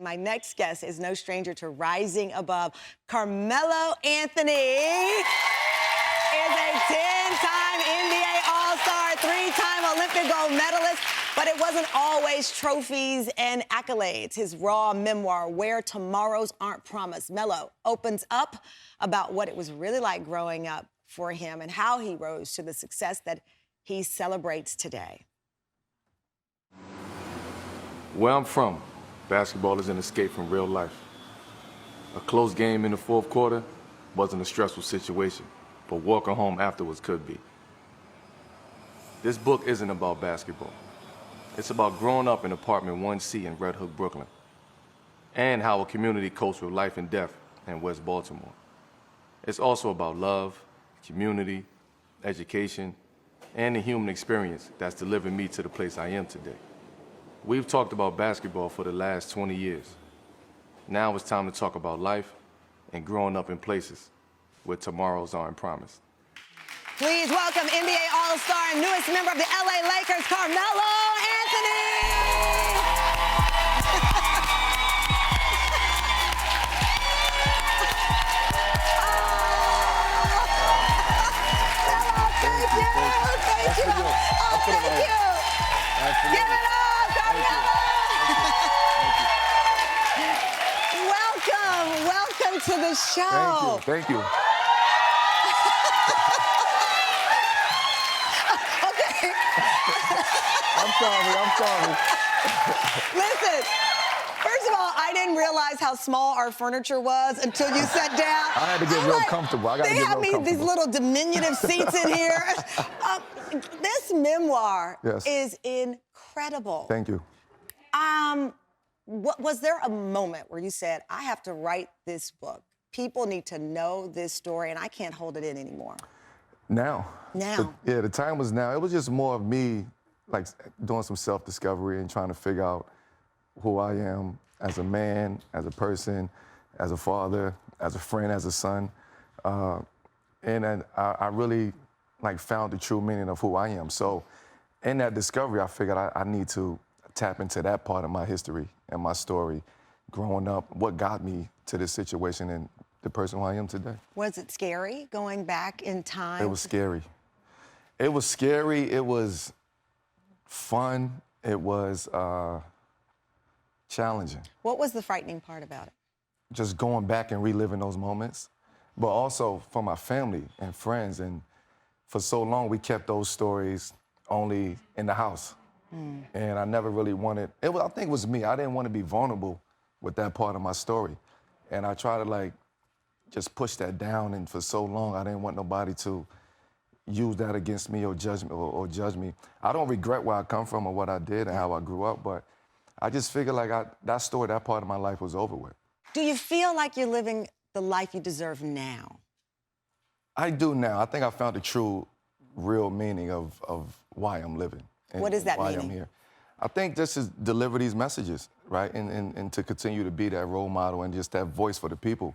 My next guest is no stranger to rising above. Carmelo Anthony is a 10-time NBA All-Star, 3-time Olympic gold medalist, but it wasn't always trophies and accolades. His raw memoir, Where Tomorrows Aren't Promised, Melo opens up about what it was really like growing up for him and how he rose to the success that he celebrates today. Where I'm from, basketball is an escape from real life. A close game in the fourth quarter wasn't a stressful situation, but walking home afterwards could be. This book isn't about basketball. It's about growing up in apartment 1C in Red Hook, Brooklyn, and how a community copes with life and death in West Baltimore. It's also about love, community, education, and the human experience that's delivered me to the place I am today. We've talked about basketball for the last 20 years. Now it's time to talk about life and growing up in places where tomorrows aren't promised. Please welcome NBA All-Star and newest member of the LA Lakers, Carmelo Anthony! Thank you. Oh, thank you. Give it up, Carmelo. Welcome to the show. Thank you. Okay. I'm sorry. Listen, first of all, I didn't realize how small our furniture was until you sat down. I had to get real comfortable. They have me these little diminutive seats in here. This memoir is incredible. Thank you. Was there a moment where you said, I have to write this book? People need to know this story, and I can't hold it in anymore. Now. Now. The time was now. It was just more of me, like, doing some self-discovery and trying to figure out who I am as a man, as a person, as a father, as a friend, as a son. And I really, like, found the true meaning of who I am. So in that discovery, I figured I need to tap into that part of my history and my story growing up, what got me to this situation and the person who I am today. Was it scary going back in time? It was scary. It was scary. It was fun. It was challenging. What was the frightening part about it? Just going back and reliving those moments, but also for my family and friends. And for so long, we kept those stories only in the house. And I never really wanted, I think it was me. I didn't want to be vulnerable with that part of my story. And I tried to, like, just push that down. And for so long, I didn't want nobody to use that against me or judge me. I don't regret where I come from or what I did and how I grew up, but I just figured like that story, that part of my life was over with. Do you feel like you're living the life you deserve now? I do now. I think I found the true, real meaning of why I'm living. What is that why meaning? I'm here. I think just to deliver these messages, right? And to continue to be that role model and just that voice for the people.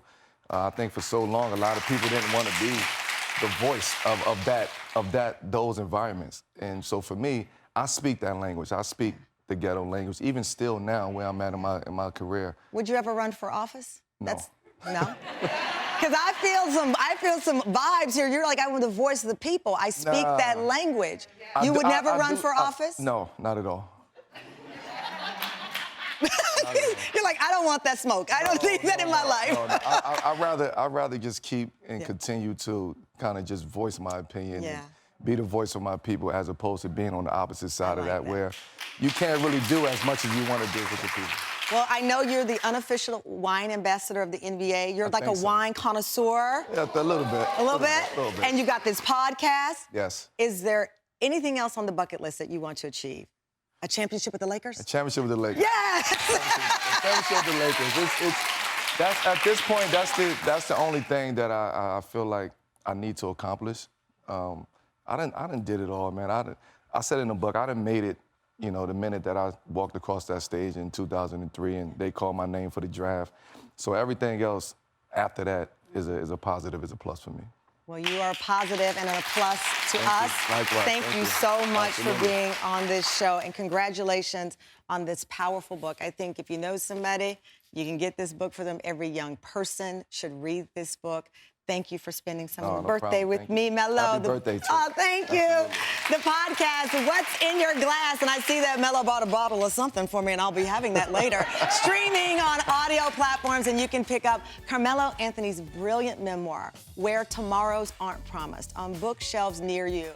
I think for so long, a lot of people didn't want to be the voice of those environments. And so for me, I speak that language. I speak the ghetto language, even still now where I'm at in my career. Would you ever run for office? No. No? Because I feel some vibes here. You're like, I'm the voice of the people. I speak that language. You would never run for office? No, not at all. You're like, I don't want that smoke. I don't need that in my life. No. I'd rather just keep and continue to kind of just voice my opinion. And be the voice of my people as opposed to being on the opposite side of that where you can't really do as much as you want to do with the people. Well, I know you're the unofficial wine ambassador of the NBA. You're like a wine connoisseur. Yeah, a little bit. A little bit? And you got this podcast. Yes. Is there anything else on the bucket list that you want to achieve? A championship with the Lakers? A championship with the Lakers. Yes! A championship with the Lakers. That's at this point, that's the only thing that I feel like I need to accomplish. I done did it all, man. I said in the book, I done made it, you know, the minute that I walked across that stage in 2003 and they called my name for the draft. So everything else after that is a positive, is a plus for me. Well, you are positive and a plus to us. Likewise. Thank you so much Absolutely. for being on this show, and congratulations on this powerful book. I think if you know somebody, you can get this book for them. Every young person should read this book. Thank you for spending some of your birthday problem. with Thank me, you. Melo. Happy birthday, too. Oh, thank you. The podcast, What's in Your Glass? And I see that Melo bought a bottle of something for me, and I'll be having that later. Streaming on audio platforms, and you can pick up Carmelo Anthony's brilliant memoir, Where Tomorrows Aren't Promised, on bookshelves near you.